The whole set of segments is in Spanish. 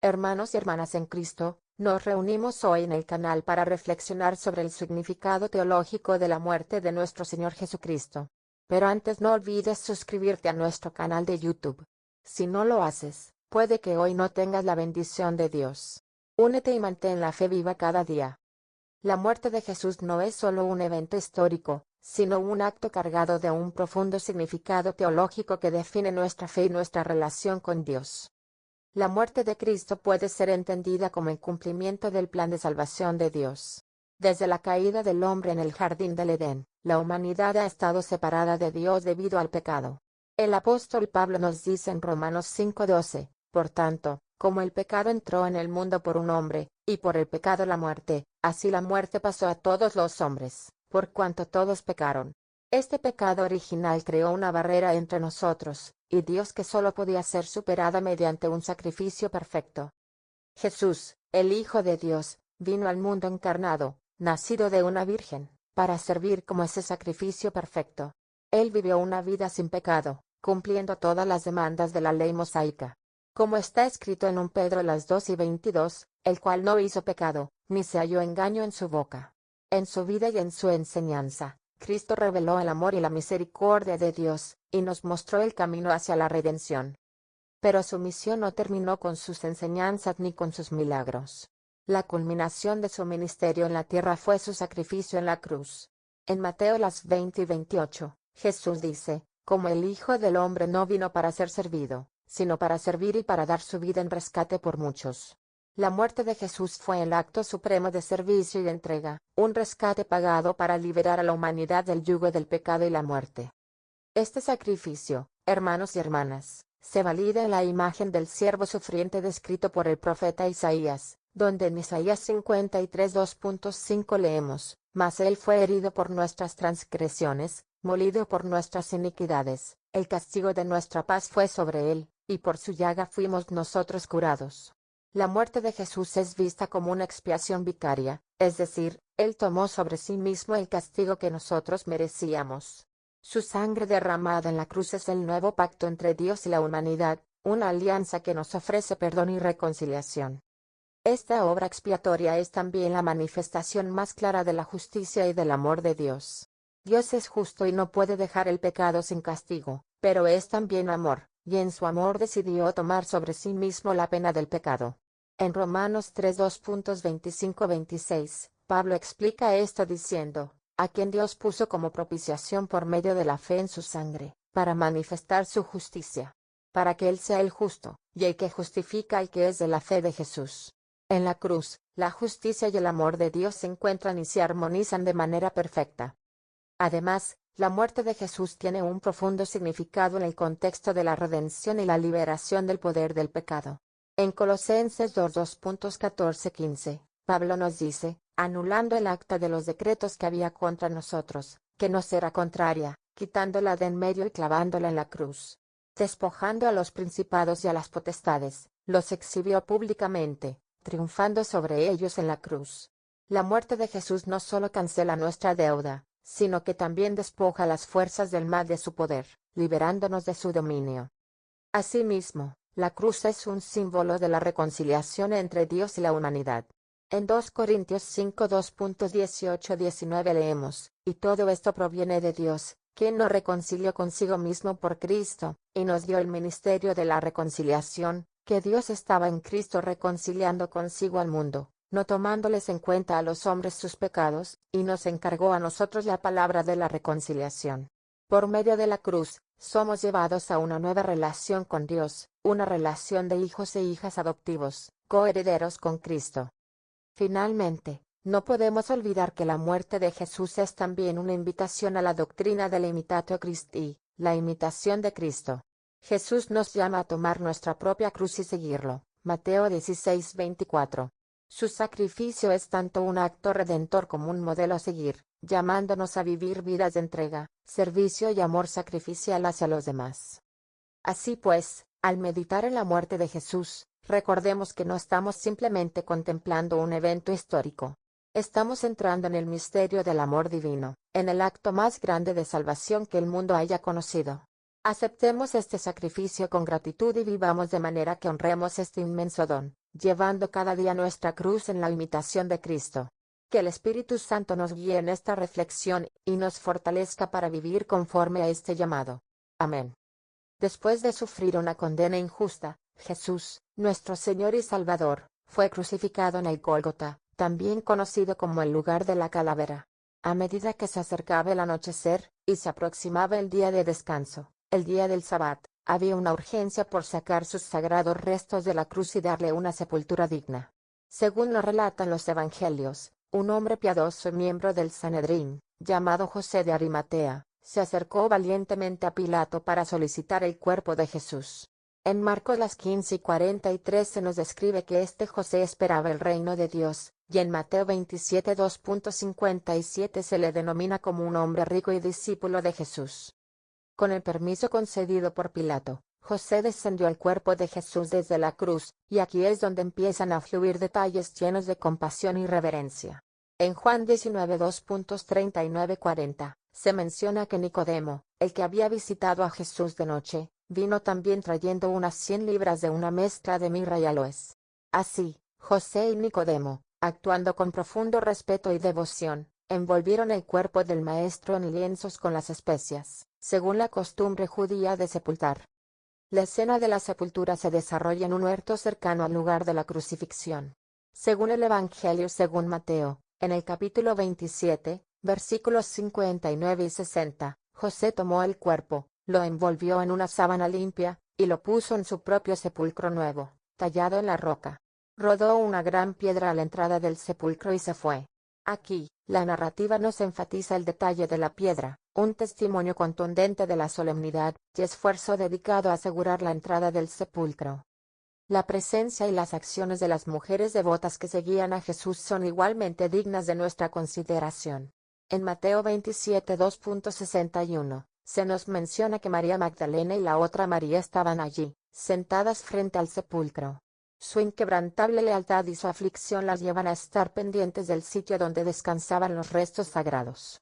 Hermanos y hermanas en Cristo, nos reunimos hoy en el canal para reflexionar sobre el significado teológico de la muerte de nuestro Señor Jesucristo. Pero antes no olvides suscribirte a nuestro canal de YouTube. Si no lo haces, puede que hoy no tengas la bendición de Dios. Únete y mantén la fe viva cada día. La muerte de Jesús no es solo un evento histórico, sino un acto cargado de un profundo significado teológico que define nuestra fe y nuestra relación con Dios. La muerte de Cristo puede ser entendida como el cumplimiento del plan de salvación de Dios. Desde la caída del hombre en el jardín del Edén, la humanidad ha estado separada de Dios debido al pecado. El apóstol Pablo nos dice en Romanos 5:12, por tanto, como el pecado entró en el mundo por un hombre, y por el pecado la muerte, así la muerte pasó a todos los hombres, por cuanto todos pecaron. Este pecado original creó una barrera entre nosotros, y Dios que solo podía ser superada mediante un sacrificio perfecto. Jesús, el Hijo de Dios, vino al mundo encarnado, nacido de una virgen, para servir como ese sacrificio perfecto. Él vivió una vida sin pecado, cumpliendo todas las demandas de la ley mosaica. Como está escrito en 1 Pedro 2:22, el cual no hizo pecado, ni se halló engaño en su boca. En su vida y en su enseñanza, Cristo reveló el amor y la misericordia de Dios, y nos mostró el camino hacia la redención. Pero su misión no terminó con sus enseñanzas ni con sus milagros. La culminación de su ministerio en la tierra fue su sacrificio en la cruz. En Mateo 20:28, Jesús dice, como el Hijo del Hombre no vino para ser servido, sino para servir y para dar su vida en rescate por muchos. La muerte de Jesús fue el acto supremo de servicio y de entrega, un rescate pagado para liberar a la humanidad del yugo del pecado y la muerte. Este sacrificio, hermanos y hermanas, se valida en la imagen del siervo sufriente descrito por el profeta Isaías, donde en Isaías 53 2.5 leemos, mas él fue herido por nuestras transgresiones, molido por nuestras iniquidades, el castigo de nuestra paz fue sobre él, y por su llaga fuimos nosotros curados. La muerte de Jesús es vista como una expiación vicaria, es decir, él tomó sobre sí mismo el castigo que nosotros merecíamos. Su sangre derramada en la cruz es el nuevo pacto entre Dios y la humanidad, una alianza que nos ofrece perdón y reconciliación. Esta obra expiatoria es también la manifestación más clara de la justicia y del amor de Dios. Dios es justo y no puede dejar el pecado sin castigo, pero es también amor, y en su amor decidió tomar sobre sí mismo la pena del pecado. En Romanos 3 2.25-26, Pablo explica esto diciendo, a quien Dios puso como propiciación por medio de la fe en su sangre, para manifestar su justicia. Para que Él sea el justo, y el que justifica al que es de la fe de Jesús. En la cruz, la justicia y el amor de Dios se encuentran y se armonizan de manera perfecta. Además, la muerte de Jesús tiene un profundo significado en el contexto de la redención y la liberación del poder del pecado. En Colosenses 2:14-15, Pablo nos dice, anulando el acta de los decretos que había contra nosotros, que nos era contraria, quitándola de en medio y clavándola en la cruz. Despojando a los principados y a las potestades, los exhibió públicamente, triunfando sobre ellos en la cruz. La muerte de Jesús no solo cancela nuestra deuda, sino que también despoja las fuerzas del mal de su poder, liberándonos de su dominio. Asimismo, la cruz es un símbolo de la reconciliación entre Dios y la humanidad. En 2 Corintios 5 2.18-19 leemos, y todo esto proviene de Dios, quien nos reconcilió consigo mismo por Cristo, y nos dio el ministerio de la reconciliación, que Dios estaba en Cristo reconciliando consigo al mundo, no tomándoles en cuenta a los hombres sus pecados, y nos encargó a nosotros la palabra de la reconciliación. Por medio de la cruz, somos llevados a una nueva relación con Dios, una relación de hijos e hijas adoptivos, coherederos con Cristo. Finalmente, no podemos olvidar que la muerte de Jesús es también una invitación a la doctrina de la imitatio Christi, la imitación de Cristo. Jesús nos llama a tomar nuestra propia cruz y seguirlo. Mateo 16:24. Su sacrificio es tanto un acto redentor como un modelo a seguir, llamándonos a vivir vidas de entrega, servicio y amor sacrificial hacia los demás. Así pues, al meditar en la muerte de Jesús, recordemos que no estamos simplemente contemplando un evento histórico. Estamos entrando en el misterio del amor divino, en el acto más grande de salvación que el mundo haya conocido. Aceptemos este sacrificio con gratitud y vivamos de manera que honremos este inmenso don. llevando cada día nuestra cruz en la imitación de Cristo. Que el Espíritu Santo nos guíe en esta reflexión, y nos fortalezca para vivir conforme a este llamado. Amén. Después de sufrir una condena injusta, Jesús, nuestro Señor y Salvador, fue crucificado en el Gólgota, también conocido como el lugar de la calavera. A medida que se acercaba el anochecer, y se aproximaba el día de descanso, el día del Sabbat, había una urgencia por sacar sus sagrados restos de la cruz y darle una sepultura digna. Según lo relatan los evangelios, un hombre piadoso y miembro del Sanedrín, llamado José de Arimatea, se acercó valientemente a Pilato para solicitar el cuerpo de Jesús. En Marcos 15:43 se nos describe que este José esperaba el reino de Dios, y en Mateo 27:2.57 se le denomina como un hombre rico y discípulo de Jesús. Con el permiso concedido por Pilato, José descendió al cuerpo de Jesús desde la cruz, y aquí es donde empiezan a fluir detalles llenos de compasión y reverencia. En Juan 19:2.39-40, se menciona que Nicodemo, el que había visitado a Jesús de noche, vino también trayendo unas 100 libras de una mezcla de mirra y aloes. Así, José y Nicodemo, actuando con profundo respeto y devoción, envolvieron el cuerpo del Maestro en lienzos con las especias, según la costumbre judía de sepultar. La escena de la sepultura se desarrolla en un huerto cercano al lugar de la crucifixión. Según el Evangelio según Mateo, en el capítulo 27, versículos 59 y 60, José tomó el cuerpo, lo envolvió en una sábana limpia, y lo puso en su propio sepulcro nuevo, tallado en la roca. Rodó una gran piedra a la entrada del sepulcro y se fue. Aquí, la narrativa nos enfatiza el detalle de la piedra, un testimonio contundente de la solemnidad y esfuerzo dedicado a asegurar la entrada del sepulcro. La presencia y las acciones de las mujeres devotas que seguían a Jesús son igualmente dignas de nuestra consideración. En Mateo 27:2.61, se nos menciona que María Magdalena y la otra María estaban allí, sentadas frente al sepulcro. Su inquebrantable lealtad y su aflicción las llevan a estar pendientes del sitio donde descansaban los restos sagrados.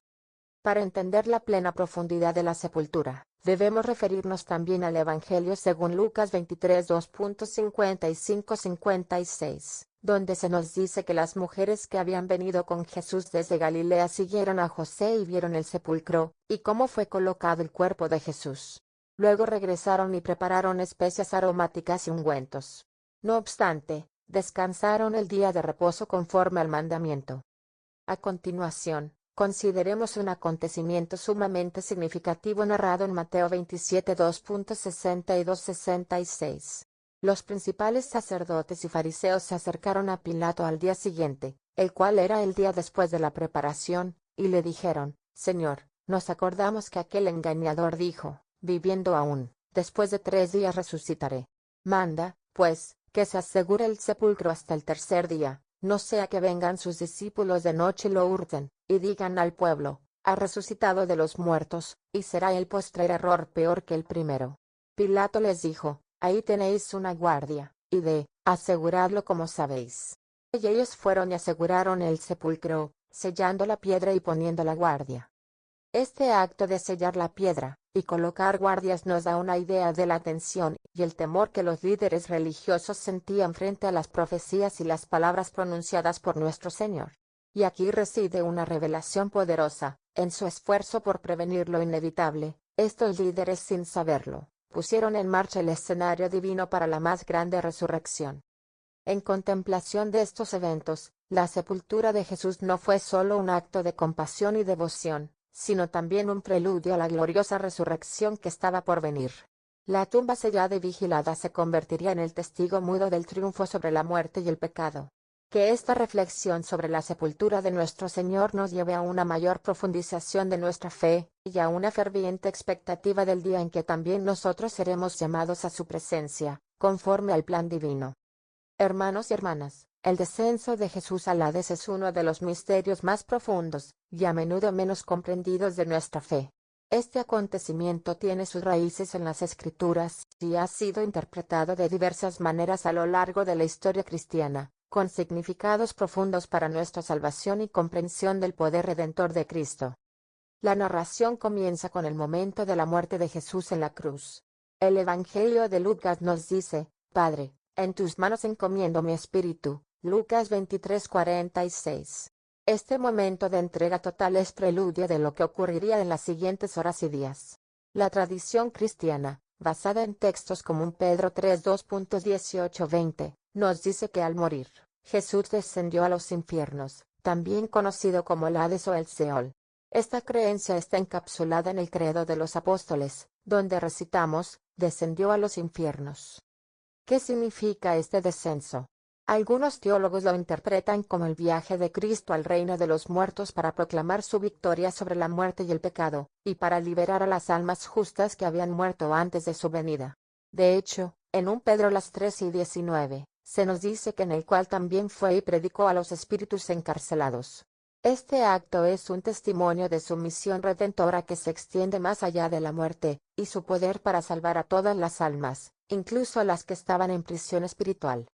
Para entender la plena profundidad de la sepultura, debemos referirnos también al Evangelio según Lucas 23:2.55-56, donde se nos dice que las mujeres que habían venido con Jesús desde Galilea siguieron a José y vieron el sepulcro, y cómo fue colocado el cuerpo de Jesús. Luego regresaron y prepararon especias aromáticas y ungüentos. No obstante, descansaron el día de reposo conforme al mandamiento. A continuación, consideremos un acontecimiento sumamente significativo narrado en Mateo 27:2.62-66. Los principales sacerdotes y fariseos se acercaron a Pilato al día siguiente, el cual era el día después de la preparación, y le dijeron: Señor, nos acordamos que aquel engañador dijo, viviendo aún, después de 3 días resucitaré. Manda, pues, que se asegure el sepulcro hasta el tercer día, no sea que vengan sus discípulos de noche y lo hurten, y digan al pueblo: ha resucitado de los muertos, y será el postrer error peor que el primero. Pilato les dijo: ahí tenéis una guardia, y aseguradlo como sabéis. Y ellos fueron y aseguraron el sepulcro, sellando la piedra y poniendo la guardia. Este acto de sellar la piedra y colocar guardias nos da una idea de la atención y el temor que los líderes religiosos sentían frente a las profecías y las palabras pronunciadas por nuestro Señor. Y aquí reside una revelación poderosa: en su esfuerzo por prevenir lo inevitable, estos líderes, sin saberlo, pusieron en marcha el escenario divino para la más grande resurrección. En contemplación de estos eventos, la sepultura de Jesús no fue solo un acto de compasión y devoción, sino también un preludio a la gloriosa resurrección que estaba por venir. La tumba sellada y vigilada se convertiría en el testigo mudo del triunfo sobre la muerte y el pecado. Que esta reflexión sobre la sepultura de nuestro Señor nos lleve a una mayor profundización de nuestra fe, y a una ferviente expectativa del día en que también nosotros seremos llamados a su presencia, conforme al plan divino. Hermanos y hermanas, el descenso de Jesús al Hades es uno de los misterios más profundos, y a menudo menos comprendidos de nuestra fe. Este acontecimiento tiene sus raíces en las Escrituras, y ha sido interpretado de diversas maneras a lo largo de la historia cristiana, con significados profundos para nuestra salvación y comprensión del poder redentor de Cristo. La narración comienza con el momento de la muerte de Jesús en la cruz. El Evangelio de Lucas nos dice: Padre, En tus manos encomiendo mi espíritu. Lucas 23:46. Este momento de entrega total es preludio de lo que ocurriría en las siguientes horas y días. La tradición cristiana, basada en textos como en Pedro 3 2.18-20, nos dice que al morir, Jesús descendió a los infiernos, también conocido como el Hades o el Seol. Esta creencia está encapsulada en el Credo de los Apóstoles, donde recitamos, descendió a los infiernos. ¿Qué significa este descenso? Algunos teólogos lo interpretan como el viaje de Cristo al reino de los muertos para proclamar su victoria sobre la muerte y el pecado, y para liberar a las almas justas que habían muerto antes de su venida. De hecho, en 1 Pedro 3:19, se nos dice que en el cual también fue y predicó a los espíritus encarcelados. Este acto es un testimonio de su misión redentora que se extiende más allá de la muerte, y su poder para salvar a todas las almas, incluso a las que estaban en prisión espiritual.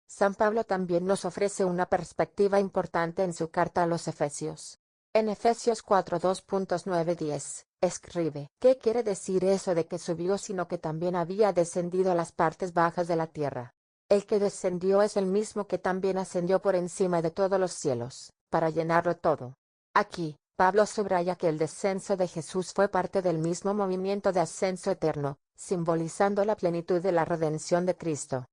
San Pablo también nos ofrece una perspectiva importante en su carta a los Efesios. En Efesios 4 2.9-10, escribe: ¿Qué quiere decir eso de que subió sino que también había descendido a las partes bajas de la tierra? El que descendió es el mismo que también ascendió por encima de todos los cielos, para llenarlo todo. Aquí, Pablo subraya que el descenso de Jesús fue parte del mismo movimiento de ascenso eterno, simbolizando la plenitud de la redención de Cristo.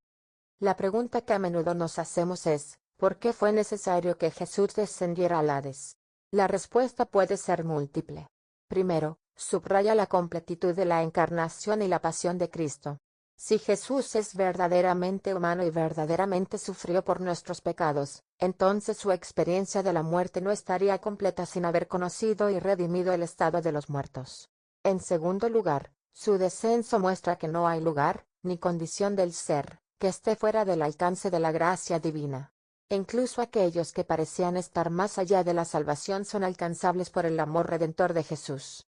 La pregunta que a menudo nos hacemos es, ¿por qué fue necesario que Jesús descendiera al Hades? La respuesta puede ser múltiple. Primero, subraya la completitud de la encarnación y la pasión de Cristo. Si Jesús es verdaderamente humano y verdaderamente sufrió por nuestros pecados, entonces su experiencia de la muerte no estaría completa sin haber conocido y redimido el estado de los muertos. En segundo lugar, su descenso muestra que no hay lugar, ni condición del ser, que esté fuera del alcance de la gracia divina. Incluso aquellos que parecían estar más allá de la salvación son alcanzables por el amor redentor de Jesús.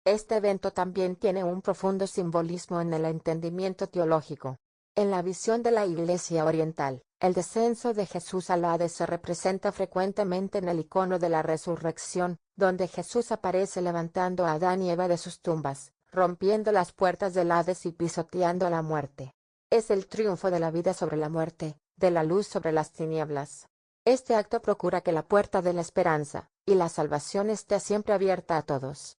Este evento también tiene un profundo simbolismo en el entendimiento teológico. En la visión de la Iglesia oriental, el descenso de Jesús al Hades se representa frecuentemente en el icono de la resurrección, donde Jesús aparece levantando a Adán y Eva de sus tumbas, rompiendo las puertas del Hades y pisoteando la muerte. Es el triunfo de la vida sobre la muerte, de la luz sobre las tinieblas. Este acto procura que la puerta de la esperanza y la salvación esté siempre abierta a todos.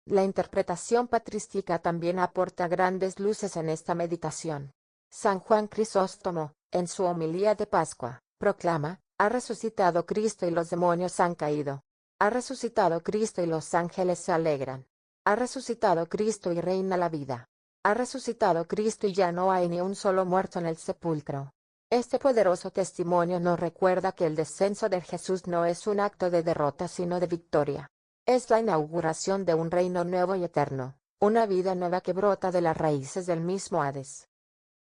La interpretación patrística también aporta grandes luces en esta meditación. San Juan Crisóstomo, en su homilía de Pascua, proclama: ha resucitado Cristo y los demonios han caído. Ha resucitado Cristo y los ángeles se alegran. Ha resucitado Cristo y reina la vida. Ha resucitado Cristo y ya no hay ni un solo muerto en el sepulcro. Este poderoso testimonio nos recuerda que el descenso de Jesús no es un acto de derrota sino de victoria. Es la inauguración de un reino nuevo y eterno, una vida nueva que brota de las raíces del mismo Hades.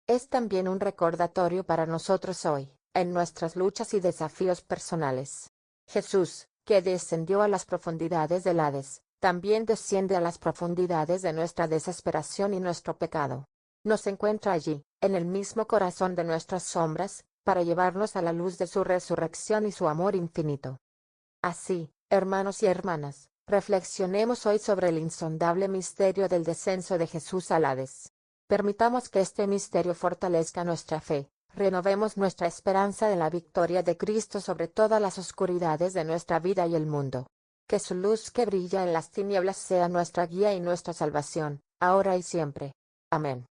Es también un recordatorio para nosotros hoy, en nuestras luchas y desafíos personales. Jesús, que descendió a las profundidades del Hades, también desciende a las profundidades de nuestra desesperación y nuestro pecado. Nos encuentra allí, en el mismo corazón de nuestras sombras, para llevarnos a la luz de su resurrección y su amor infinito. Así, hermanos y hermanas, reflexionemos hoy sobre el insondable misterio del descenso de Jesús al Hades. Permitamos que este misterio fortalezca nuestra fe, renovemos nuestra esperanza en la victoria de Cristo sobre todas las oscuridades de nuestra vida y el mundo. Que su luz que brilla en las tinieblas sea nuestra guía y nuestra salvación, ahora y siempre. Amén.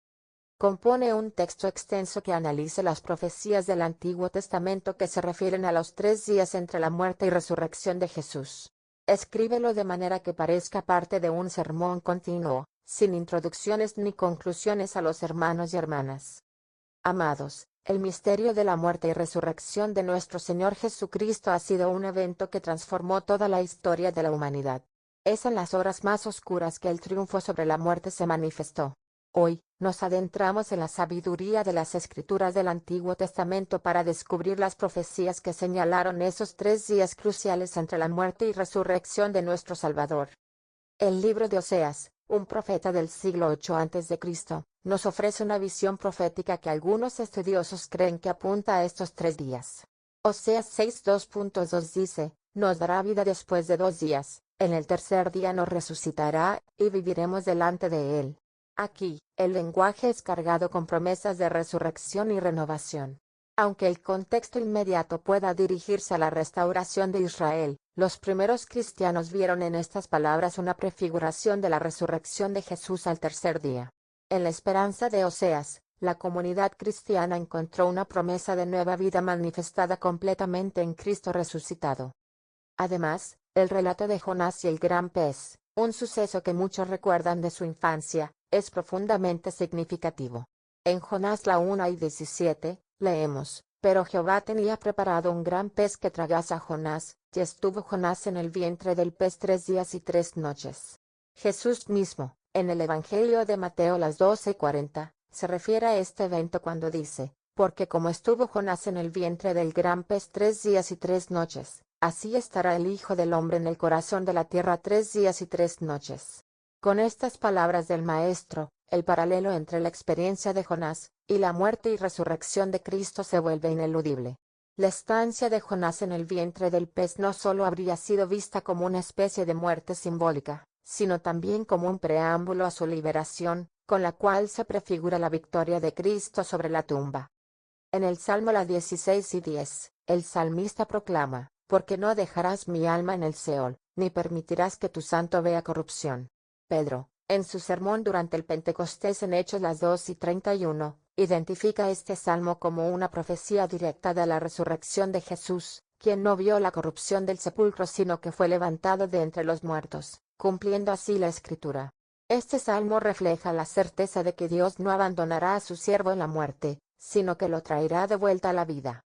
Compone un texto extenso que analice las profecías del Antiguo Testamento que se refieren a los 3 días entre la muerte y resurrección de Jesús. Escríbelo de manera que parezca parte de un sermón continuo, sin introducciones ni conclusiones a los hermanos y hermanas. Amados, el misterio de la muerte y resurrección de nuestro Señor Jesucristo ha sido un evento que transformó toda la historia de la humanidad. Es en las horas más oscuras que el triunfo sobre la muerte se manifestó. Hoy, nos adentramos en la sabiduría de las Escrituras del Antiguo Testamento para descubrir las profecías que señalaron esos 3 días cruciales entre la muerte y resurrección de nuestro Salvador. El libro de Oseas, un profeta del siglo 8 a.C., nos ofrece una visión profética que algunos estudiosos creen que apunta a estos 3 días. Oseas 6:2.2 dice: nos dará vida después de 2 días, en el tercer día nos resucitará, y viviremos delante de él. Aquí, el lenguaje es cargado con promesas de resurrección y renovación. Aunque el contexto inmediato pueda dirigirse a la restauración de Israel, los primeros cristianos vieron en estas palabras una prefiguración de la resurrección de Jesús al tercer día. En la esperanza de Oseas, la comunidad cristiana encontró una promesa de nueva vida manifestada completamente en Cristo resucitado. Además, el relato de Jonás y el gran pez, un suceso que muchos recuerdan de su infancia, es profundamente significativo. En Jonás la 1:17, leemos, pero Jehová tenía preparado un gran pez que tragase a Jonás, y estuvo Jonás en el vientre del pez 3 días y 3 noches. Jesús mismo, en el Evangelio de Mateo las 12:40, se refiere a este evento cuando dice, porque como estuvo Jonás en el vientre del gran pez 3 días y 3 noches, así estará el Hijo del Hombre en el corazón de la tierra 3 días y 3 noches. Con estas palabras del Maestro, el paralelo entre la experiencia de Jonás y la muerte y resurrección de Cristo se vuelve ineludible. La estancia de Jonás en el vientre del pez no solo habría sido vista como una especie de muerte simbólica, sino también como un preámbulo a su liberación, con la cual se prefigura la victoria de Cristo sobre la tumba. En el Salmo 16:10, el salmista proclama, porque no dejarás mi alma en el Seol, ni permitirás que tu santo vea corrupción. Pedro, en su sermón durante el Pentecostés en Hechos las 2:31, identifica este salmo como una profecía directa de la resurrección de Jesús, quien no vio la corrupción del sepulcro sino que fue levantado de entre los muertos, cumpliendo así la Escritura. Este salmo refleja la certeza de que Dios no abandonará a su siervo en la muerte, sino que lo traerá de vuelta a la vida.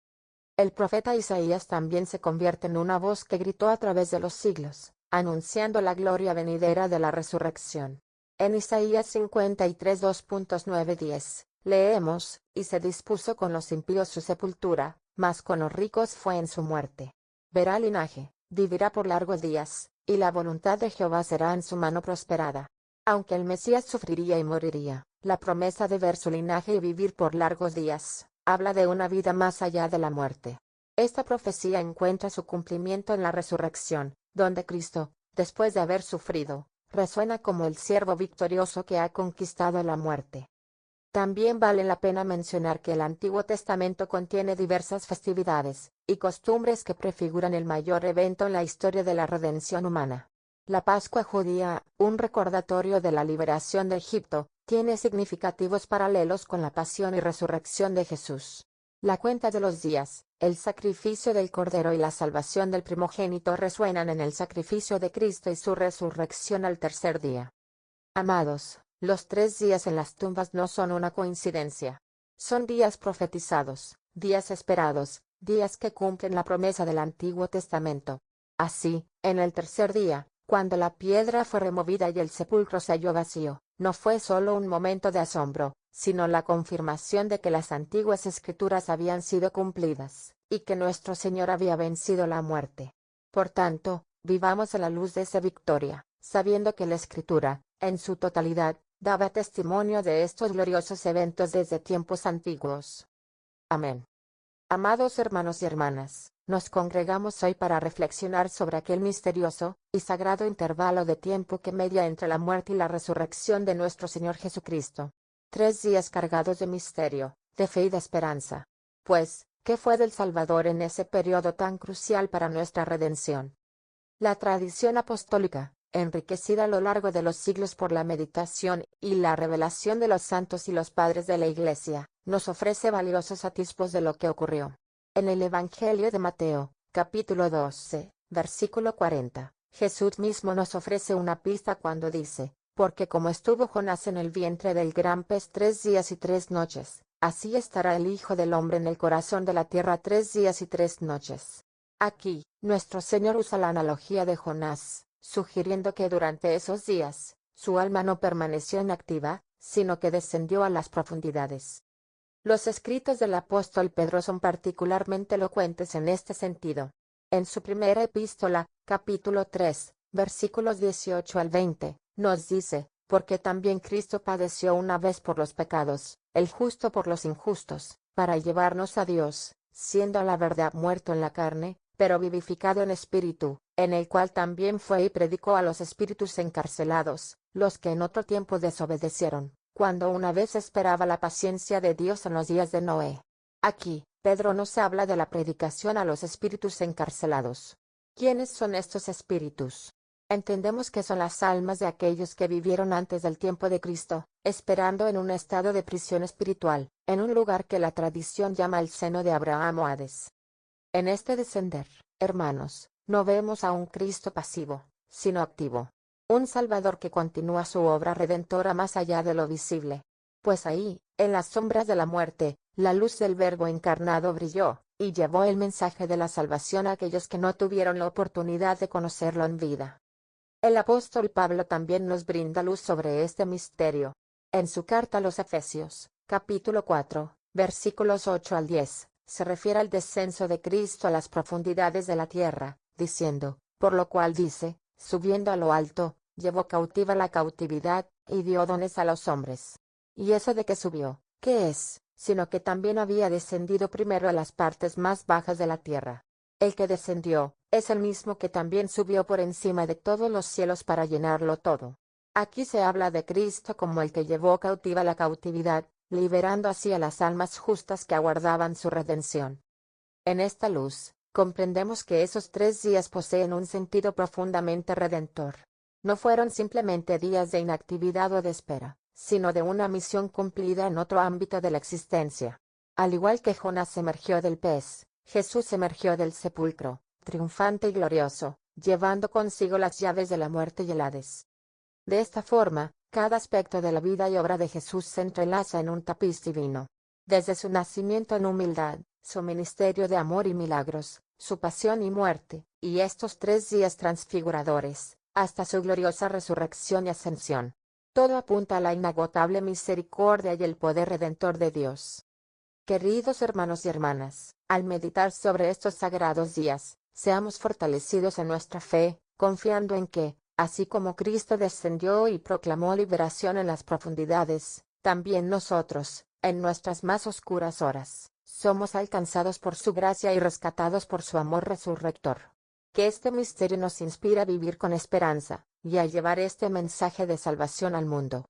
El profeta Isaías también se convierte en una voz que gritó a través de los siglos, anunciando la gloria venidera de la resurrección. En Isaías 53 2.9-10, leemos, y se dispuso con los impíos su sepultura, mas con los ricos fue en su muerte. Verá linaje, vivirá por largos días, y la voluntad de Jehová será en su mano prosperada. Aunque el Mesías sufriría y moriría, la promesa de ver su linaje y vivir por largos días, habla de una vida más allá de la muerte. Esta profecía encuentra su cumplimiento en la resurrección, donde Cristo, después de haber sufrido, resuena como el siervo victorioso que ha conquistado la muerte. También vale la pena mencionar que el Antiguo Testamento contiene diversas festividades y costumbres que prefiguran el mayor evento en la historia de la redención humana. La Pascua judía, un recordatorio de la liberación de Egipto, tiene significativos paralelos con la pasión y resurrección de Jesús. La cuenta de los días, el sacrificio del Cordero y la salvación del primogénito resuenan en el sacrificio de Cristo y su resurrección al tercer día. Amados, los 3 días en las tumbas no son una coincidencia. Son días profetizados, días esperados, días que cumplen la promesa del Antiguo Testamento. Así, en el tercer día, cuando la piedra fue removida y el sepulcro se halló vacío, no fue solo un momento de asombro, sino la confirmación de que las antiguas escrituras habían sido cumplidas, y que nuestro Señor había vencido la muerte. Por tanto, vivamos a la luz de esa victoria, sabiendo que la Escritura, en su totalidad, daba testimonio de estos gloriosos eventos desde tiempos antiguos. Amén. Amados hermanos y hermanas, nos congregamos hoy para reflexionar sobre aquel misterioso y sagrado intervalo de tiempo que media entre la muerte y la resurrección de nuestro Señor Jesucristo. 3 días cargados de misterio, de fe y de esperanza. Pues, ¿qué fue del Salvador en ese periodo tan crucial para nuestra redención? La tradición apostólica, enriquecida a lo largo de los siglos por la meditación y la revelación de los santos y los padres de la Iglesia, nos ofrece valiosos atisbos de lo que ocurrió. En el Evangelio de Mateo, capítulo 12, versículo 40, Jesús mismo nos ofrece una pista cuando dice, porque como estuvo Jonás en el vientre del gran pez 3 días y 3 noches, así estará el Hijo del Hombre en el corazón de la tierra 3 días y 3 noches. Aquí, nuestro Señor usa la analogía de Jonás, sugiriendo que durante esos días, su alma no permaneció inactiva, sino que descendió a las profundidades. Los escritos del apóstol Pedro son particularmente elocuentes en este sentido. En su primera epístola, capítulo 3, versículos 18 al 20, nos dice, porque también Cristo padeció una vez por los pecados, el justo por los injustos, para llevarnos a Dios, siendo a la verdad muerto en la carne, pero vivificado en espíritu, en el cual también fue y predicó a los espíritus encarcelados, los que en otro tiempo desobedecieron, cuando una vez esperaba la paciencia de Dios en los días de Noé. Aquí, Pedro nos habla de la predicación a los espíritus encarcelados. ¿Quiénes son estos espíritus? Entendemos que son las almas de aquellos que vivieron antes del tiempo de Cristo, esperando en un estado de prisión espiritual, en un lugar que la tradición llama el seno de Abraham o Hades. En este descender, hermanos, no vemos a un Cristo pasivo, sino activo. Un Salvador que continúa su obra redentora más allá de lo visible. Pues ahí, en las sombras de la muerte, la luz del Verbo encarnado brilló, y llevó el mensaje de la salvación a aquellos que no tuvieron la oportunidad de conocerlo en vida. El apóstol Pablo también nos brinda luz sobre este misterio. En su carta a los Efesios, capítulo 4, versículos 8 al 10, se refiere al descenso de Cristo a las profundidades de la tierra, diciendo, por lo cual dice, subiendo a lo alto, llevó cautiva la cautividad, y dio dones a los hombres. ¿Y eso de que subió, qué es, sino que también había descendido primero a las partes más bajas de la tierra? El que descendió, es el mismo que también subió por encima de todos los cielos para llenarlo todo. Aquí se habla de Cristo como el que llevó cautiva la cautividad, liberando así a las almas justas que aguardaban su redención. En esta luz, comprendemos que esos 3 días poseen un sentido profundamente redentor. No fueron simplemente días de inactividad o de espera, sino de una misión cumplida en otro ámbito de la existencia. Al igual que Jonás emergió del pez, Jesús emergió del sepulcro, triunfante y glorioso, llevando consigo las llaves de la muerte y el Hades. De esta forma, cada aspecto de la vida y obra de Jesús se entrelaza en un tapiz divino. Desde su nacimiento en humildad, su ministerio de amor y milagros, su pasión y muerte, y estos 3 días transfiguradores, hasta su gloriosa resurrección y ascensión. Todo apunta a la inagotable misericordia y el poder redentor de Dios. Queridos hermanos y hermanas, al meditar sobre estos sagrados días, seamos fortalecidos en nuestra fe, confiando en que, así como Cristo descendió y proclamó liberación en las profundidades, también nosotros, en nuestras más oscuras horas, somos alcanzados por su gracia y rescatados por su amor resurrector. Que este misterio nos inspire a vivir con esperanza, y a llevar este mensaje de salvación al mundo.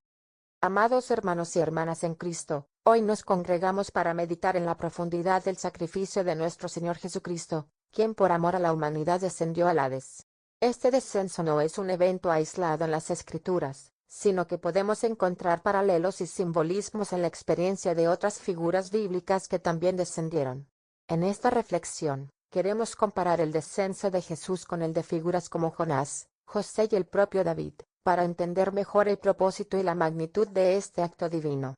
Amados hermanos y hermanas en Cristo, hoy nos congregamos para meditar en la profundidad del sacrificio de nuestro Señor Jesucristo, quien por amor a la humanidad descendió al Hades. Este descenso no es un evento aislado en las Escrituras, sino que podemos encontrar paralelos y simbolismos en la experiencia de otras figuras bíblicas que también descendieron. En esta reflexión, queremos comparar el descenso de Jesús con el de figuras como Jonás, José y el propio David, para entender mejor el propósito y la magnitud de este acto divino.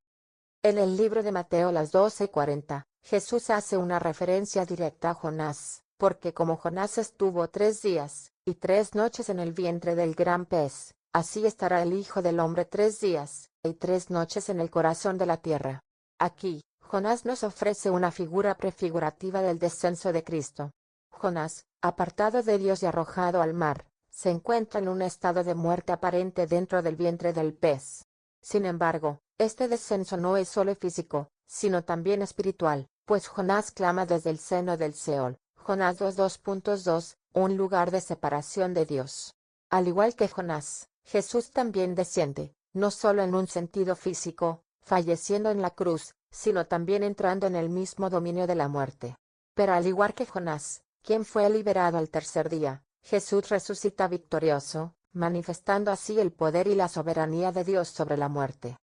En el libro de Mateo las 12:40, Jesús hace una referencia directa a Jonás, porque como Jonás estuvo 3 días, y 3 noches en el vientre del gran pez, así estará el Hijo del Hombre 3 días, y 3 noches en el corazón de la tierra. Aquí, Jonás nos ofrece una figura prefigurativa del descenso de Cristo. Jonás, apartado de Dios y arrojado al mar, se encuentra en un estado de muerte aparente dentro del vientre del pez. Sin embargo, este descenso no es solo físico, sino también espiritual, pues Jonás clama desde el seno del Seol, Jonás 2:2, un lugar de separación de Dios. Al igual que Jonás, Jesús también desciende, no solo en un sentido físico, falleciendo en la cruz, sino también entrando en el mismo dominio de la muerte. Pero al igual que Jonás, quien fue liberado al tercer día, Jesús resucita victorioso, manifestando así el poder y la soberanía de Dios sobre la muerte.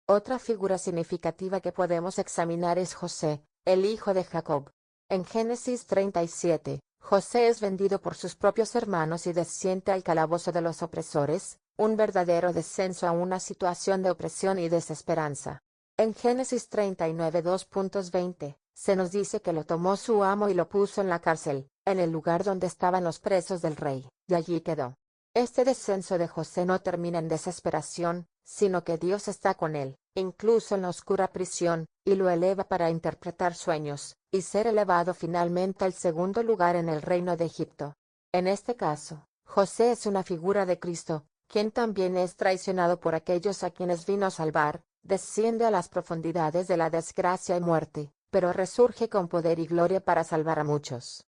Otra figura significativa que podemos examinar es José, el hijo de Jacob. En Génesis 37, José es vendido por sus propios hermanos y desciende al calabozo de los opresores, un verdadero descenso a una situación de opresión y desesperanza. En Génesis 39 2:20, se nos dice que lo tomó su amo y lo puso en la cárcel, en el lugar donde estaban los presos del rey, y allí quedó. Este descenso de José no termina en desesperación, sino que Dios está con él, incluso en la oscura prisión, y lo eleva para interpretar sueños, y ser elevado finalmente al segundo lugar en el reino de Egipto. En este caso, José es una figura de Cristo, quien también es traicionado por aquellos a quienes vino a salvar, desciende a las profundidades de la desgracia y muerte, pero resurge con poder y gloria para salvar a muchos.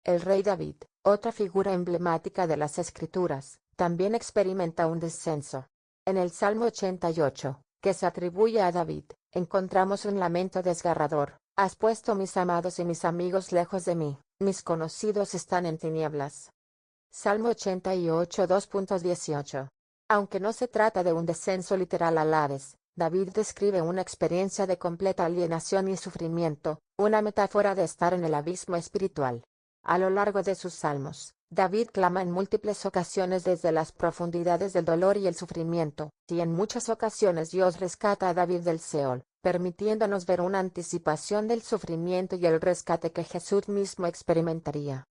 El rey David, otra figura emblemática de las Escrituras, también experimenta un descenso. En el Salmo 88, que se atribuye a David, encontramos un lamento desgarrador. Has puesto mis amados y mis amigos lejos de mí, mis conocidos están en tinieblas. Salmo 88 2.18. Aunque no se trata de un descenso literal al Hades, David describe una experiencia de completa alienación y sufrimiento, una metáfora de estar en el abismo espiritual. A lo largo de sus salmos, David clama en múltiples ocasiones desde las profundidades del dolor y el sufrimiento, y en muchas ocasiones Dios rescata a David del Seol, permitiéndonos ver una anticipación del sufrimiento y el rescate que Jesús mismo experimentaría.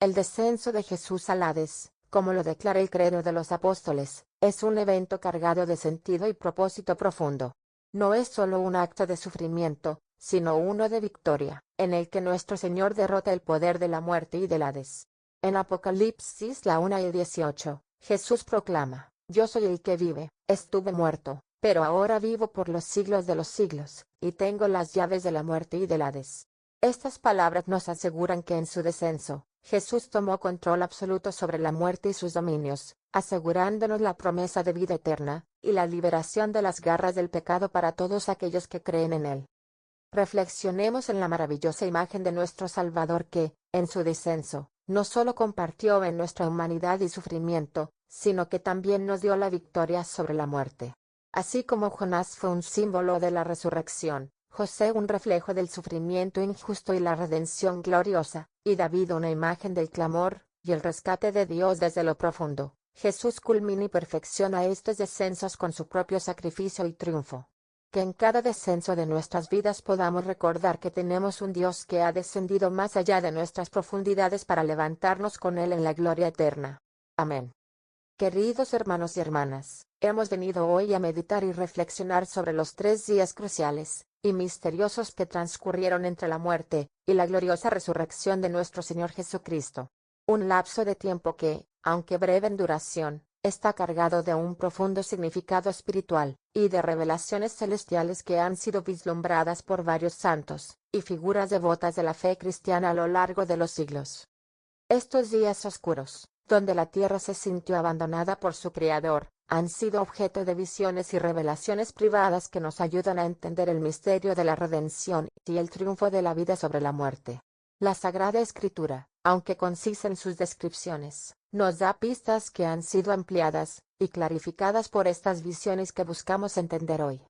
El descenso de Jesús al Hades, como lo declara el credo de los apóstoles, es un evento cargado de sentido y propósito profundo. No es solo un acto de sufrimiento, sino uno de victoria, en el que nuestro Señor derrota el poder de la muerte y del Hades. En Apocalipsis 1:18, Jesús proclama: Yo soy el que vive, estuve muerto, pero ahora vivo por los siglos de los siglos, y tengo las llaves de la muerte y del Hades. Estas palabras nos aseguran que en su descenso, Jesús tomó control absoluto sobre la muerte y sus dominios, asegurándonos la promesa de vida eterna, y la liberación de las garras del pecado para todos aquellos que creen en él. Reflexionemos en la maravillosa imagen de nuestro Salvador que, en su descenso, no solo compartió en nuestra humanidad y sufrimiento, sino que también nos dio la victoria sobre la muerte. Así como Jonás fue un símbolo de la resurrección, José un reflejo del sufrimiento injusto y la redención gloriosa, y David una imagen del clamor y el rescate de Dios desde lo profundo, Jesús culmina y perfecciona estos descensos con su propio sacrificio y triunfo. Que en cada descenso de nuestras vidas podamos recordar que tenemos un Dios que ha descendido más allá de nuestras profundidades para levantarnos con Él en la gloria eterna. Amén. Queridos hermanos y hermanas, hemos venido hoy a meditar y reflexionar sobre los 3 días cruciales y misteriosos que transcurrieron entre la muerte y la gloriosa resurrección de nuestro Señor Jesucristo. Un lapso de tiempo que, aunque breve en duración, está cargado de un profundo significado espiritual, y de revelaciones celestiales que han sido vislumbradas por varios santos, y figuras devotas de la fe cristiana a lo largo de los siglos. Estos días oscuros, donde la tierra se sintió abandonada por su Creador, han sido objeto de visiones y revelaciones privadas que nos ayudan a entender el misterio de la redención y el triunfo de la vida sobre la muerte. La Sagrada Escritura, aunque concisa en sus descripciones, nos da pistas que han sido ampliadas y clarificadas por estas visiones que buscamos entender hoy.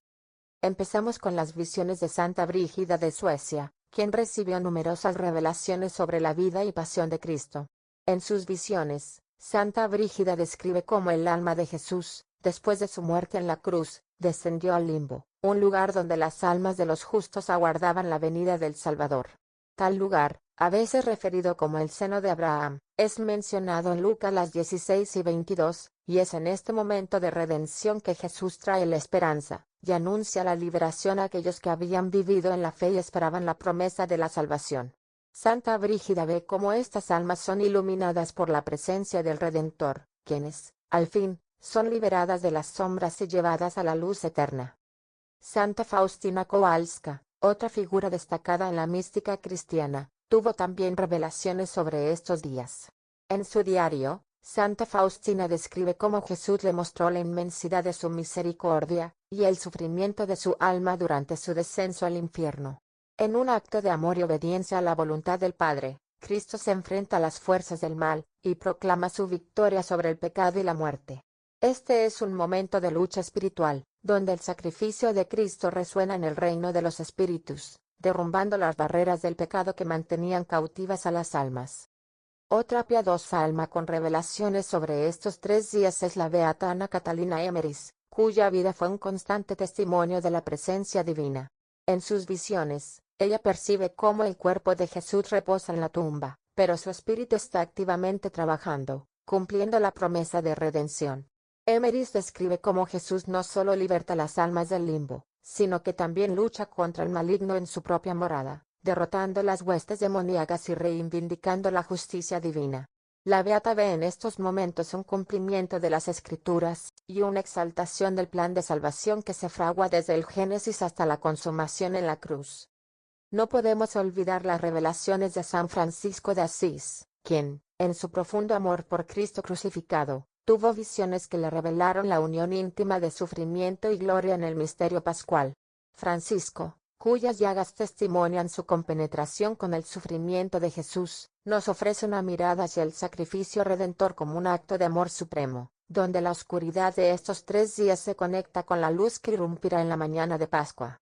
Empezamos con las visiones de Santa Brígida de Suecia, quien recibió numerosas revelaciones sobre la vida y pasión de Cristo. En sus visiones, Santa Brígida describe cómo el alma de Jesús, después de su muerte en la cruz, descendió al limbo, un lugar donde las almas de los justos aguardaban la venida del Salvador. Tal lugar, a veces referido como el seno de Abraham, es mencionado en Lucas 16:22, y es en este momento de redención que Jesús trae la esperanza, y anuncia la liberación a aquellos que habían vivido en la fe y esperaban la promesa de la salvación. Santa Brígida ve cómo estas almas son iluminadas por la presencia del Redentor, quienes, al fin, son liberadas de las sombras y llevadas a la luz eterna. Santa Faustina Kowalska, otra figura destacada en la mística cristiana, tuvo también revelaciones sobre estos días. En su diario, Santa Faustina describe cómo Jesús le mostró la inmensidad de su misericordia, y el sufrimiento de su alma durante su descenso al infierno. En un acto de amor y obediencia a la voluntad del Padre, Cristo se enfrenta a las fuerzas del mal, y proclama su victoria sobre el pecado y la muerte. Este es un momento de lucha espiritual, donde el sacrificio de Cristo resuena en el reino de los espíritus, derrumbando las barreras del pecado que mantenían cautivas a las almas. Otra piadosa alma con revelaciones sobre estos 3 días es la beata Ana Catalina Emmerich, cuya vida fue un constante testimonio de la presencia divina. En sus visiones, ella percibe cómo el cuerpo de Jesús reposa en la tumba, pero su espíritu está activamente trabajando, cumpliendo la promesa de redención. Emmerich describe cómo Jesús no solo liberta las almas del limbo, sino que también lucha contra el maligno en su propia morada, derrotando las huestes demoníacas y reivindicando la justicia divina. La beata ve en estos momentos un cumplimiento de las Escrituras, y una exaltación del plan de salvación que se fragua desde el Génesis hasta la consumación en la cruz. No podemos olvidar las revelaciones de San Francisco de Asís, quien, en su profundo amor por Cristo crucificado, tuvo visiones que le revelaron la unión íntima de sufrimiento y gloria en el misterio pascual. Francisco, cuyas llagas testimonian su compenetración con el sufrimiento de Jesús, nos ofrece una mirada hacia el sacrificio redentor como un acto de amor supremo, donde la oscuridad de estos 3 días se conecta con la luz que irrumpirá en la mañana de Pascua.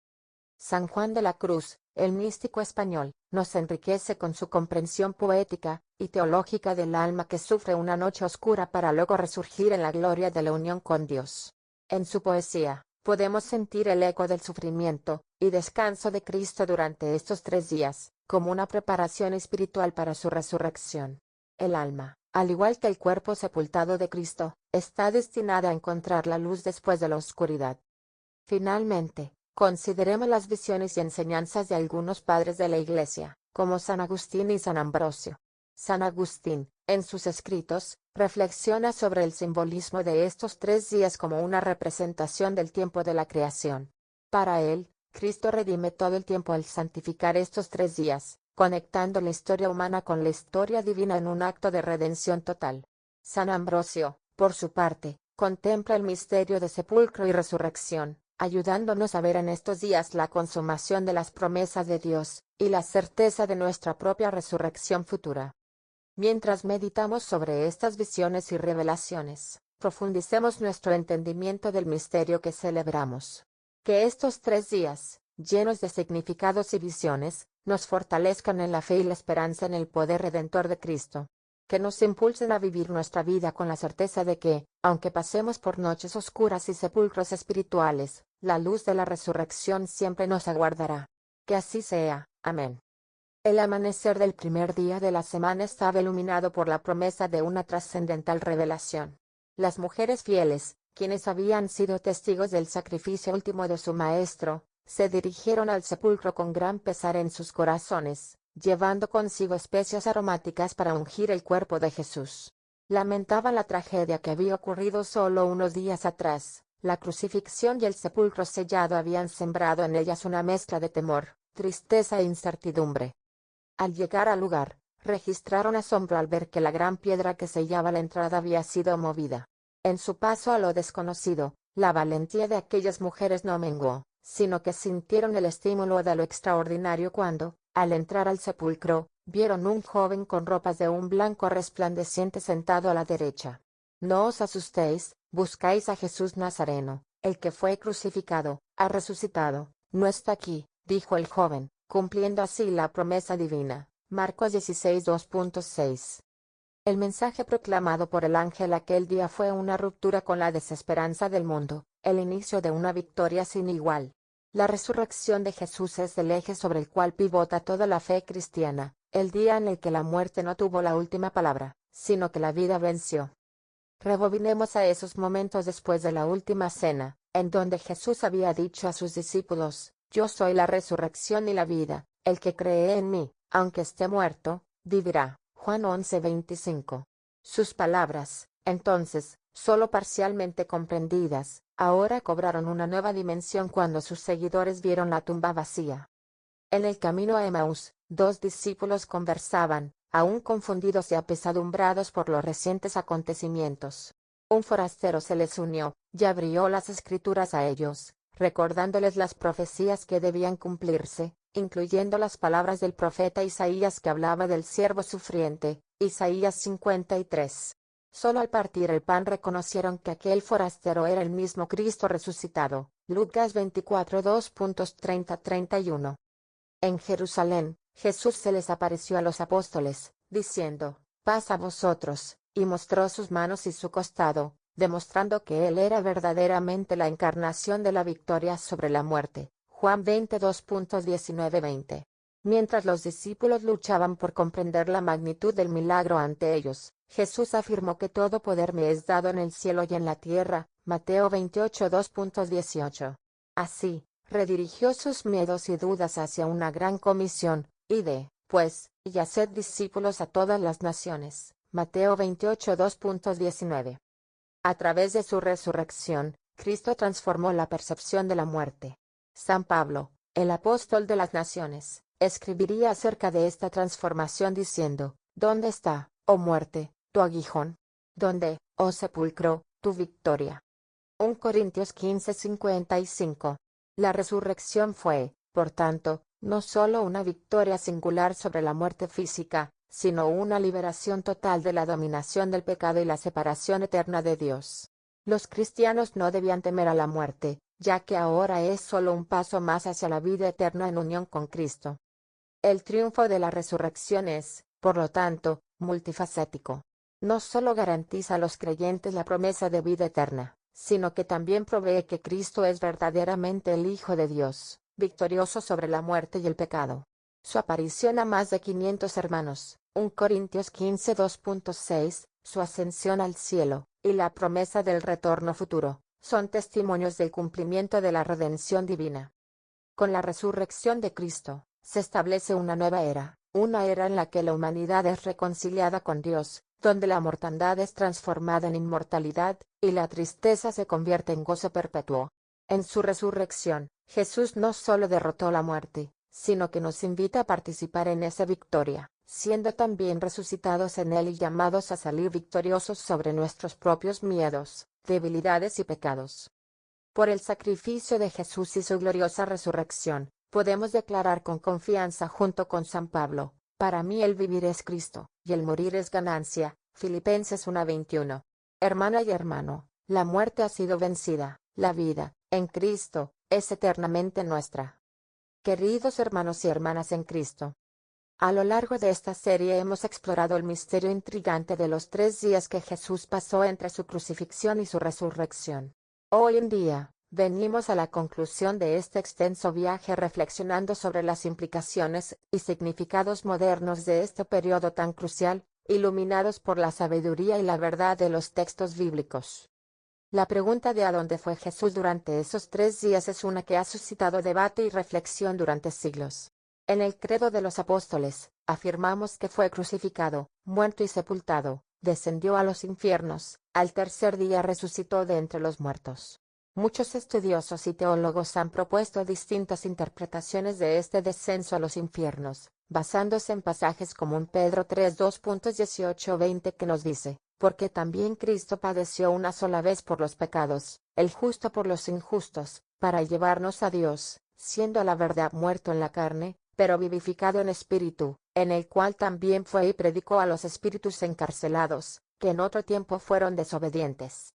San Juan de la Cruz, el místico español, nos enriquece con su comprensión poética y teológica del alma que sufre una noche oscura para luego resurgir en la gloria de la unión con Dios. En su poesía, podemos sentir el eco del sufrimiento y descanso de Cristo durante estos 3 días, como una preparación espiritual para su resurrección. El alma, al igual que el cuerpo sepultado de Cristo, está destinada a encontrar la luz después de la oscuridad. Finalmente, consideremos las visiones y enseñanzas de algunos padres de la Iglesia, como San Agustín y San Ambrosio. San Agustín, en sus escritos, reflexiona sobre el simbolismo de estos 3 días como una representación del tiempo de la creación. Para él, Cristo redime todo el tiempo al santificar estos 3 días, conectando la historia humana con la historia divina en un acto de redención total. San Ambrosio, por su parte, contempla el misterio de sepulcro y resurrección, ayudándonos a ver en estos días la consumación de las promesas de Dios, y la certeza de nuestra propia resurrección futura. Mientras meditamos sobre estas visiones y revelaciones, profundicemos nuestro entendimiento del misterio que celebramos. Que estos 3 días, llenos de significados y visiones, nos fortalezcan en la fe y la esperanza en el poder redentor de Cristo. Que nos impulsen a vivir nuestra vida con la certeza de que, aunque pasemos por noches oscuras y sepulcros espirituales, la luz de la resurrección siempre nos aguardará. Que así sea. Amén. El amanecer del primer día de la semana estaba iluminado por la promesa de una trascendental revelación. Las mujeres fieles, quienes habían sido testigos del sacrificio último de su Maestro, se dirigieron al sepulcro con gran pesar en sus corazones, llevando consigo especias aromáticas para ungir el cuerpo de Jesús. Lamentaban la tragedia que había ocurrido solo unos días atrás. La crucifixión y el sepulcro sellado habían sembrado en ellas una mezcla de temor, tristeza e incertidumbre. Al llegar al lugar, registraron asombro al ver que la gran piedra que sellaba la entrada había sido movida. En su paso a lo desconocido, la valentía de aquellas mujeres no menguó, sino que sintieron el estímulo de lo extraordinario cuando, al entrar al sepulcro, vieron un joven con ropas de un blanco resplandeciente sentado a la derecha. No os asustéis, buscáis a Jesús Nazareno, el que fue crucificado, ha resucitado, no está aquí, dijo el joven, cumpliendo así la promesa divina. Marcos 16 2.6. El mensaje proclamado por el ángel aquel día fue una ruptura con la desesperanza del mundo, el inicio de una victoria sin igual. La resurrección de Jesús es el eje sobre el cual pivota toda la fe cristiana, el día en el que la muerte no tuvo la última palabra, sino que la vida venció. Rebobinemos a esos momentos después de la última cena, en donde Jesús había dicho a sus discípulos: Yo soy la resurrección y la vida, el que cree en mí, aunque esté muerto, vivirá. Juan 11:25. Sus palabras, entonces, solo parcialmente comprendidas, ahora cobraron una nueva dimensión cuando sus seguidores vieron la tumba vacía. En el camino a Emaús, dos discípulos conversaban, aún confundidos y apesadumbrados por los recientes acontecimientos. Un forastero se les unió, y abrió las escrituras a ellos, recordándoles las profecías que debían cumplirse, incluyendo las palabras del profeta Isaías que hablaba del siervo sufriente, Isaías 53. Solo al partir el pan reconocieron que aquel forastero era el mismo Cristo resucitado. Lucas 24 2.30-31. En Jerusalén, Jesús se les apareció a los apóstoles, diciendo: Paz a vosotros, y mostró sus manos y su costado, demostrando que él era verdaderamente la encarnación de la victoria sobre la muerte. Juan 22.19-20. Mientras los discípulos luchaban por comprender la magnitud del milagro ante ellos, Jesús afirmó que todo poder me es dado en el cielo y en la tierra. Mateo 28 2.18. Así, redirigió sus miedos y dudas hacia una gran comisión: id, pues, y haced discípulos a todas las naciones. Mateo 28 2.19. A través de su resurrección, Cristo transformó la percepción de la muerte. San Pablo, el apóstol de las naciones, escribiría acerca de esta transformación diciendo: ¿Dónde está, oh muerte, tu aguijón? ¿Dónde, oh sepulcro, tu victoria? 1 Corintios 15:55. La resurrección fue, por tanto, no solo una victoria singular sobre la muerte física, sino una liberación total de la dominación del pecado y la separación eterna de Dios. Los cristianos no debían temer a la muerte, ya que ahora es solo un paso más hacia la vida eterna en unión con Cristo. El triunfo de la resurrección es, por lo tanto, multifacético. No solo garantiza a los creyentes la promesa de vida eterna, sino que también provee que Cristo es verdaderamente el Hijo de Dios, victorioso sobre la muerte y el pecado. Su aparición a más de 500 hermanos, 1 Corintios 15:2.6, su ascensión al cielo, y la promesa del retorno futuro, son testimonios del cumplimiento de la redención divina. Con la resurrección de Cristo, se establece una nueva era, una era en la que la humanidad es reconciliada con Dios, donde la mortandad es transformada en inmortalidad, y la tristeza se convierte en gozo perpetuo. En su resurrección, Jesús no solo derrotó la muerte, sino que nos invita a participar en esa victoria, siendo también resucitados en Él y llamados a salir victoriosos sobre nuestros propios miedos, debilidades y pecados. Por el sacrificio de Jesús y su gloriosa resurrección, podemos declarar con confianza junto con San Pablo: para mí el vivir es Cristo, y el morir es ganancia. Filipenses 1:21. Hermana y hermano, la muerte ha sido vencida, la vida, en Cristo, es eternamente nuestra. Queridos hermanos y hermanas en Cristo, a lo largo de esta serie hemos explorado el misterio intrigante de los 3 días que Jesús pasó entre su crucifixión y su resurrección. Hoy en día, venimos a la conclusión de este extenso viaje reflexionando sobre las implicaciones y significados modernos de este periodo tan crucial, iluminados por la sabiduría y la verdad de los textos bíblicos. La pregunta de a dónde fue Jesús durante esos 3 días es una que ha suscitado debate y reflexión durante siglos. En el Credo de los Apóstoles, afirmamos que fue crucificado, muerto y sepultado, descendió a los infiernos, al tercer día resucitó de entre los muertos. Muchos estudiosos y teólogos han propuesto distintas interpretaciones de este descenso a los infiernos, basándose en pasajes como en Pedro 3:2.18-20 que nos dice: porque también Cristo padeció una sola vez por los pecados, el justo por los injustos, para llevarnos a Dios, siendo a la verdad muerto en la carne, pero vivificado en espíritu, en el cual también fue y predicó a los espíritus encarcelados, que en otro tiempo fueron desobedientes.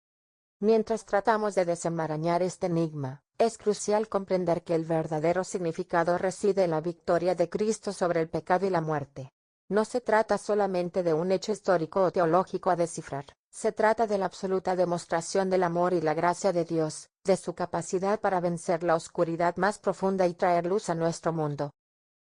Mientras tratamos de desenmarañar este enigma, es crucial comprender que el verdadero significado reside en la victoria de Cristo sobre el pecado y la muerte. No se trata solamente de un hecho histórico o teológico a descifrar, se trata de la absoluta demostración del amor y la gracia de Dios, de su capacidad para vencer la oscuridad más profunda y traer luz a nuestro mundo.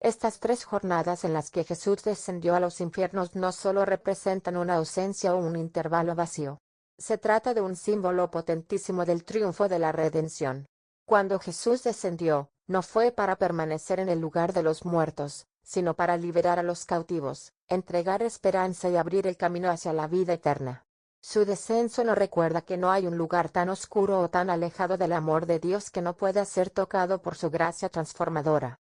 Estas 3 jornadas en las que Jesús descendió a los infiernos no solo representan una ausencia o un intervalo vacío. Se trata de un símbolo potentísimo del triunfo de la redención. Cuando Jesús descendió, no fue para permanecer en el lugar de los muertos, sino para liberar a los cautivos, entregar esperanza y abrir el camino hacia la vida eterna. Su descenso nos recuerda que no hay un lugar tan oscuro o tan alejado del amor de Dios que no pueda ser tocado por su gracia transformadora.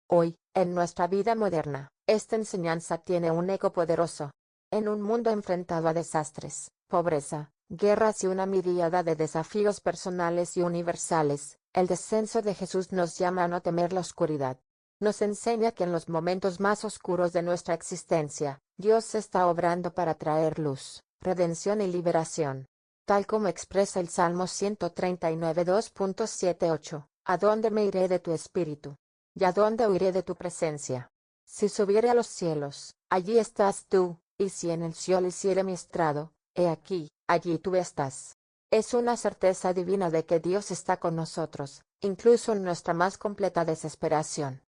Hoy, en nuestra vida moderna, esta enseñanza tiene un eco poderoso. En un mundo enfrentado a desastres, pobreza, guerras y una miríada de desafíos personales y universales, el descenso de Jesús nos llama a no temer la oscuridad. Nos enseña que en los momentos más oscuros de nuestra existencia, Dios está obrando para traer luz, redención y liberación. Tal como expresa el Salmo 139 2.7-8, ¿a dónde me iré de tu espíritu? ¿Y a dónde huiré de tu presencia? Si subiere a los cielos, allí estás tú, y si en el Seol hiciere mi estrado, he aquí, allí tú estás. Es una certeza divina de que Dios está con nosotros, incluso en nuestra más completa desesperación.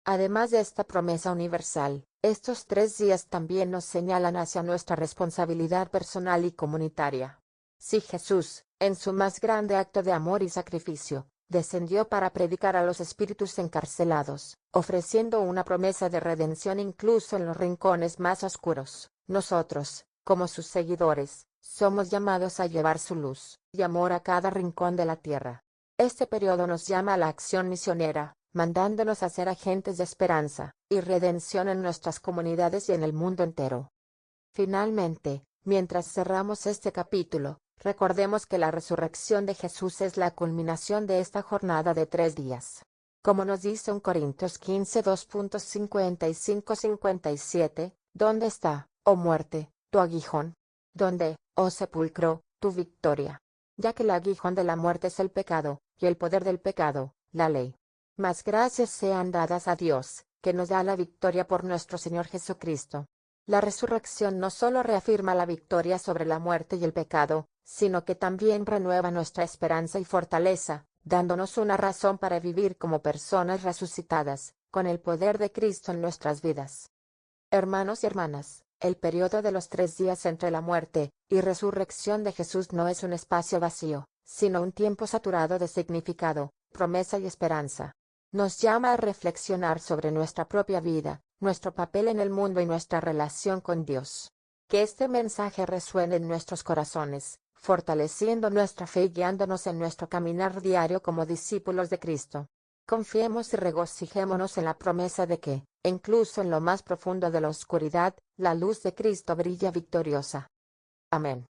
Además de esta promesa universal, estos 3 días también nos señalan hacia nuestra responsabilidad personal y comunitaria. Si Jesús, en su más grande acto de amor y sacrificio, descendió para predicar a los espíritus encarcelados, ofreciendo una promesa de redención incluso en los rincones más oscuros, nosotros, como sus seguidores, somos llamados a llevar su luz y amor a cada rincón de la tierra. Este periodo nos llama a la acción misionera, mandándonos a ser agentes de esperanza y redención en nuestras comunidades y en el mundo entero. Finalmente, Mientras cerramos este capítulo, recordemos que la resurrección de Jesús es la culminación de esta jornada de 3 días. Como nos dice en Corintios 15 2.55-57, ¿dónde está, oh muerte, tu aguijón? ¿Dónde, oh sepulcro, tu victoria? Ya que el aguijón de la muerte es el pecado, y el poder del pecado, la ley. Mas gracias sean dadas a Dios, que nos da la victoria por nuestro Señor Jesucristo. La resurrección no solo reafirma la victoria sobre la muerte y el pecado, sino que también renueva nuestra esperanza y fortaleza, dándonos una razón para vivir como personas resucitadas, con el poder de Cristo en nuestras vidas. Hermanos y hermanas, el periodo de los 3 días entre la muerte y resurrección de Jesús no es un espacio vacío, sino un tiempo saturado de significado, promesa y esperanza. Nos llama a reflexionar sobre nuestra propia vida, nuestro papel en el mundo y nuestra relación con Dios. Que este mensaje resuene en nuestros corazones, fortaleciendo nuestra fe y guiándonos en nuestro caminar diario como discípulos de Cristo. Confiemos y regocijémonos en la promesa de que, incluso en lo más profundo de la oscuridad, la luz de Cristo brilla victoriosa. Amén.